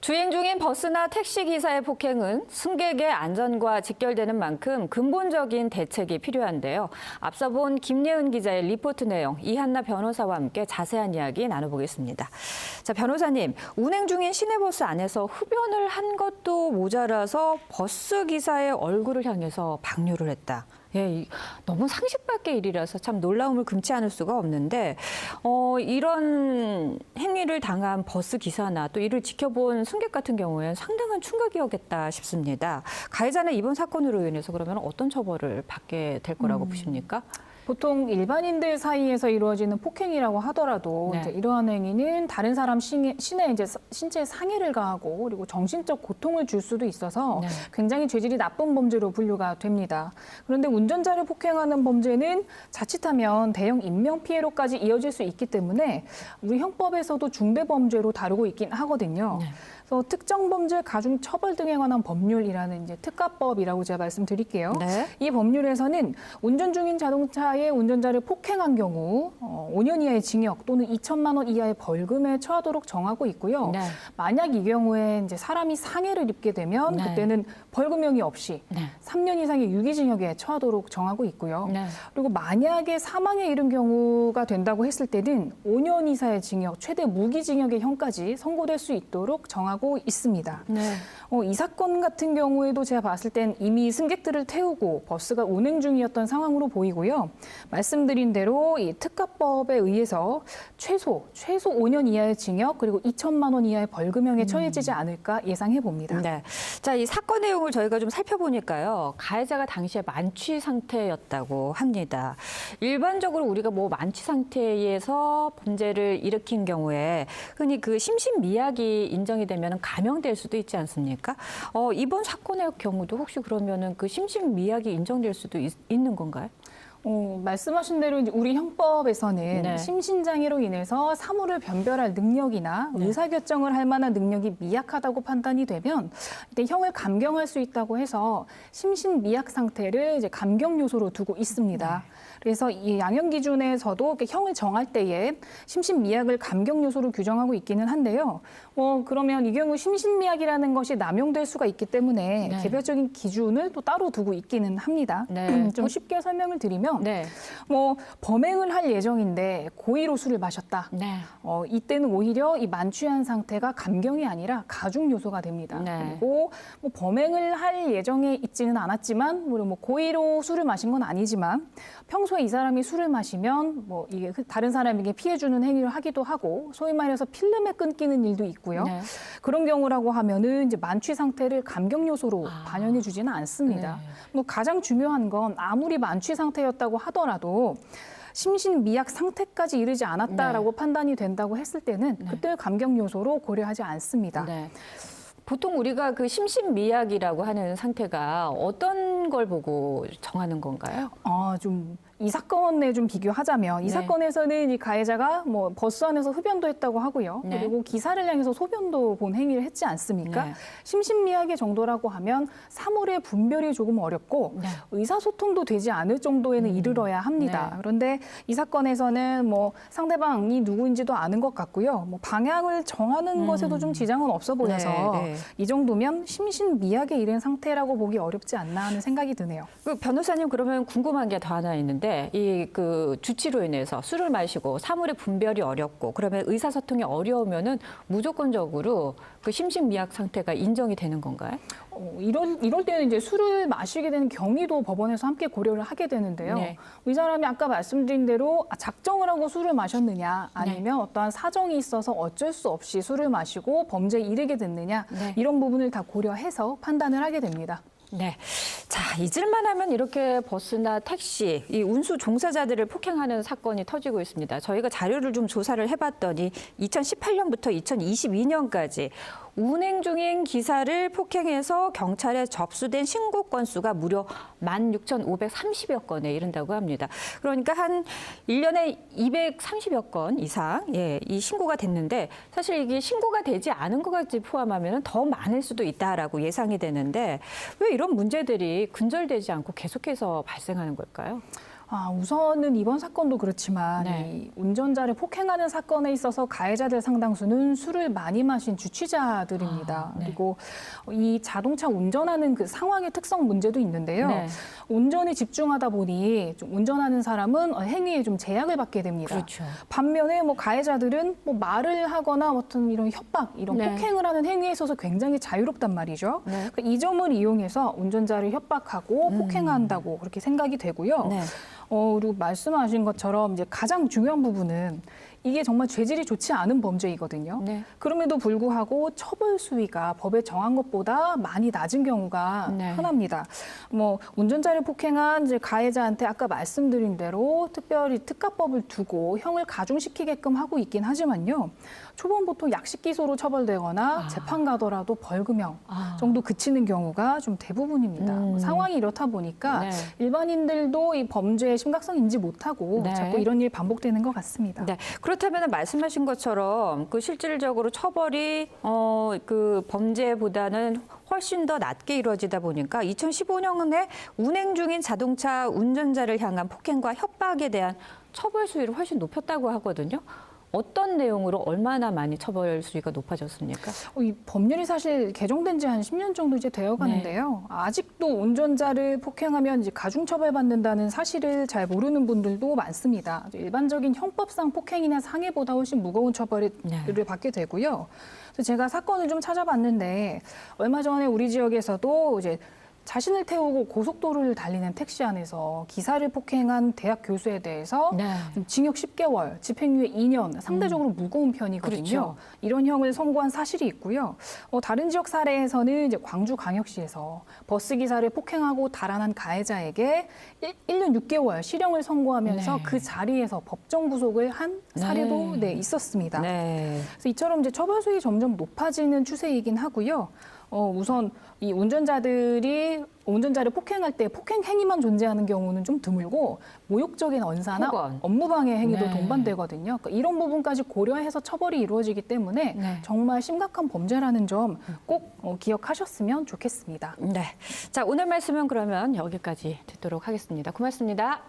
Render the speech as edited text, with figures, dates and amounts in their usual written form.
주행 중인 버스나 택시 기사의 폭행은 승객의 안전과 직결되는 만큼 근본적인 대책이 필요한데요. 앞서 본 김예은 기자의 리포트 내용, 이한나 변호사와 함께 자세한 이야기 나눠보겠습니다. 자, 변호사님, 운행 중인 시내버스 안에서 흡연을 한 것도 모자라서 버스 기사의 얼굴을 향해서 방류를 했다. 예, 너무 상식 밖의 일이라서 참 놀라움을 금치 않을 수가 없는데 이런 행위를 당한 버스 기사나 또 이를 지켜본 승객 같은 경우에 상당한 충격이었겠다 싶습니다. 가해자는 이번 사건으로 인해서 그러면 어떤 처벌을 받게 될 거라고 보십니까? 보통 일반인들 사이에서 이루어지는 폭행이라고 하더라도 네. 이제 이러한 행위는 다른 사람 신에 이제 신체 상해를 가하고 그리고 정신적 고통을 줄 수도 있어서 네. 굉장히 죄질이 나쁜 범죄로 분류가 됩니다. 그런데 운전자를 폭행하는 범죄는 자칫하면 대형 인명 피해로까지 이어질 수 있기 때문에 우리 형법에서도 중대범죄로 다루고 있긴 하거든요. 네. 그래서 특정 범죄 가중 처벌 등에 관한 법률이라는 이제 특가법이라고 제가 말씀드릴게요. 네. 이 법률에서는 운전 중인 자동차의 운전자를 폭행한 경우 5년 이하의 징역 또는 2천만 원 이하의 벌금에 처하도록 정하고 있고요. 네. 만약 이 경우에 이제 사람이 상해를 입게 되면 네. 그때는 벌금형이 없이 네. 3년 이상의 유기징역에 처하도록 정하고 있고요. 네. 그리고 만약에 사망에 이른 경우가 된다고 했을 때는 5년 이상의 징역, 최대 무기징역의 형까지 선고될 수 있도록 정하고 있습니다. 네. 이 사건 같은 경우에도 제가 봤을 땐 이미 승객들을 태우고 버스가 운행 중이었던 상황으로 보이고요. 말씀드린 대로 이 특가법에 의해서 최소 5년 이하의 징역 그리고 2천만 원 이하의 벌금형에 처해지지 않을까 예상해 봅니다. 네. 자, 이 사건 내용을 저희가 좀 살펴보니까요. 가해자가 당시에 만취 상태였다고 합니다. 일반적으로 우리가 뭐 만취 상태에서 범죄를 일으킨 경우에 흔히 그 심신미약이 인정이 되면 감형될 수도 있지 않습니까? 이번 사건의 경우도 혹시 그러면은 그 심신미약이 인정될 수도 있는 건가요? 말씀하신 대로 이제 우리 형법에서는 네. 심신장애로 인해서 사물을 변별할 능력이나 네. 의사결정을 할 만한 능력이 미약하다고 판단이 되면 이때 형을 감경할 수 있다고 해서 심신미약 상태를 이제 감경 요소로 두고 있습니다. 네. 그래서 이 양형 기준에서도 형을 정할 때에 심신미약을 감경 요소로 규정하고 있기는 한데요. 그러면 이 경우 심신미약이라는 것이 남용될 수가 있기 때문에 네. 개별적인 기준을 또 따로 두고 있기는 합니다. 네. 좀 쉽게 설명을 드리면 네. 범행을 할 예정인데 고의로 술을 마셨다. 네. 이때는 오히려 이 만취한 상태가 감경이 아니라 가중 요소가 됩니다. 네. 그리고 범행을 할 예정에 있지는 않았지만 고의로 술을 마신 건 아니지만 평소에 이 사람이 술을 마시면 이게 다른 사람에게 피해 주는 행위를 하기도 하고 소위 말해서 필름에 끊기는 일도 있고요. 네. 그런 경우라고 하면은 이제 만취 상태를 감경 요소로 반영해 주지는 않습니다. 네. 가장 중요한 건 아무리 만취 상태였다고 하더라도 심신미약 상태까지 이르지 않았다라고 판단이 된다고 했을 때는 그때 감경 요소로 고려하지 않습니다. 네. 보통 우리가 그 심신미약이라고 하는 상태가 어떤 걸 보고 정하는 건가요? 이 사건에 좀 비교하자면 이 네. 사건에서는 이 가해자가 버스 안에서 흡연도 했다고 하고요. 네. 그리고 기사를 향해서 소변도 본 행위를 했지 않습니까? 네. 심신미약의 정도라고 하면 사물의 분별이 조금 어렵고 네. 의사소통도 되지 않을 정도에는 이르러야 합니다. 네. 그런데 이 사건에서는 상대방이 누구인지도 아는 것 같고요. 방향을 정하는 것에도 좀 지장은 없어 보여서 네. 이 정도면 심신미약에 이른 상태라고 보기 어렵지 않나 하는 생각이 드네요. 그 변호사님, 그러면 궁금한 게 더 하나 있는데 이 그 주치로 인해서 술을 마시고 사물의 분별이 어렵고 그러면 의사소통이 어려우면은 무조건적으로 그 심신미약 상태가 인정이 되는 건가요? 이럴 때는 이제 술을 마시게 되는 경위도 법원에서 함께 고려를 하게 되는데요. 네. 이 사람이 아까 말씀드린 대로 작정을 하고 술을 마셨느냐 아니면 어떠한 사정이 있어서 어쩔 수 없이 술을 마시고 범죄에 이르게 됐느냐 네. 이런 부분을 다 고려해서 판단을 하게 됩니다. 네. 자, 잊을만 하면 이렇게 버스나 택시, 이 운수 종사자들을 폭행하는 사건이 터지고 있습니다. 저희가 자료를 좀 조사를 해봤더니 2018년부터 2022년까지 운행 중인 기사를 폭행해서 경찰에 접수된 신고 건수가 무려 16,530여 건에 이른다고 합니다. 그러니까 한 1년에 230여 건 이상 이 신고가 됐는데 사실 이게 신고가 되지 않은 것까지 포함하면 더 많을 수도 있다라고 예상이 되는데 왜 이런 문제들이 근절되지 않고 계속해서 발생하는 걸까요? 우선은 이번 사건도 그렇지만 네. 이 운전자를 폭행하는 사건에 있어서 가해자들 상당수는 술을 많이 마신 주취자들입니다. 네. 그리고 이 자동차 운전하는 그 상황의 특성 문제도 있는데요. 네. 운전에 집중하다 보니 좀 운전하는 사람은 행위에 좀 제약을 받게 됩니다. 그렇죠. 반면에 뭐 가해자들은 뭐 말을 하거나 어떤 이런 협박, 이런 네. 폭행을 하는 행위에 있어서 굉장히 자유롭단 말이죠. 네. 그러니까 이 점을 이용해서 운전자를 협박하고 폭행한다고 그렇게 생각이 되고요. 네. 그리고 말씀하신 것처럼 이제 가장 중요한 부분은 이게 정말 죄질이 좋지 않은 범죄이거든요. 네. 그럼에도 불구하고 처벌 수위가 법에 정한 것보다 많이 낮은 경우가 네. 흔합니다. 뭐 운전자를 폭행한 이제 가해자한테 아까 말씀드린 대로 특별히 특가법을 두고 형을 가중시키게끔 하고 있긴 하지만요. 초범 보통 약식 기소로 처벌되거나 재판 가더라도 벌금형 정도 그치는 경우가 좀 대부분입니다. 뭐 상황이 이렇다 보니까 네. 일반인들도 이 범죄의 심각성 인지 못하고 네. 자꾸 이런 일이 반복되는 것 같습니다. 네. 그렇다면 말씀하신 것처럼 그 실질적으로 처벌이 그 범죄보다는 훨씬 더 낮게 이루어지다 보니까 2015년에 운행 중인 자동차 운전자를 향한 폭행과 협박에 대한 처벌 수위를 훨씬 높였다고 하거든요. 어떤 내용으로 얼마나 많이 처벌 수위가 높아졌습니까? 이 법률이 사실 개정된 지 한 10년 정도 이제 되어 가는데요. 아직도 운전자를 폭행하면 이제 가중처벌받는다는 사실을 잘 모르는 분들도 많습니다. 일반적인 형법상 폭행이나 상해보다 훨씬 무거운 처벌을 받게 되고요. 그래서 제가 사건을 좀 찾아봤는데 얼마 전에 우리 지역에서도 이제 자신을 태우고 고속도로를 달리는 택시 안에서 기사를 폭행한 대학 교수에 대해서 징역 10개월, 집행유예 2년, 상대적으로 무거운 편이거든요. 그렇죠. 이런 이런 형을 선고한 사실이 있고요. 다른 지역 사례에서는 이제 광주광역시에서 버스 기사를 폭행하고 달아난 가해자에게 1년 6개월 실형을 선고하면서 그 자리에서 법정 구속을 한 사례도 있었습니다. 네. 그래서 이처럼 이제 처벌 수위 점점 높아지는 추세이긴 하고요. 우선 이 운전자를 폭행할 때 폭행 행위만 존재하는 경우는 좀 드물고 모욕적인 언사나 폭언. 업무방해 행위도 네. 동반되거든요. 그러니까 이런 부분까지 고려해서 처벌이 이루어지기 때문에 정말 심각한 범죄라는 점 꼭 기억하셨으면 좋겠습니다. 네. 자, 오늘 말씀은 그러면 여기까지 듣도록 하겠습니다. 고맙습니다.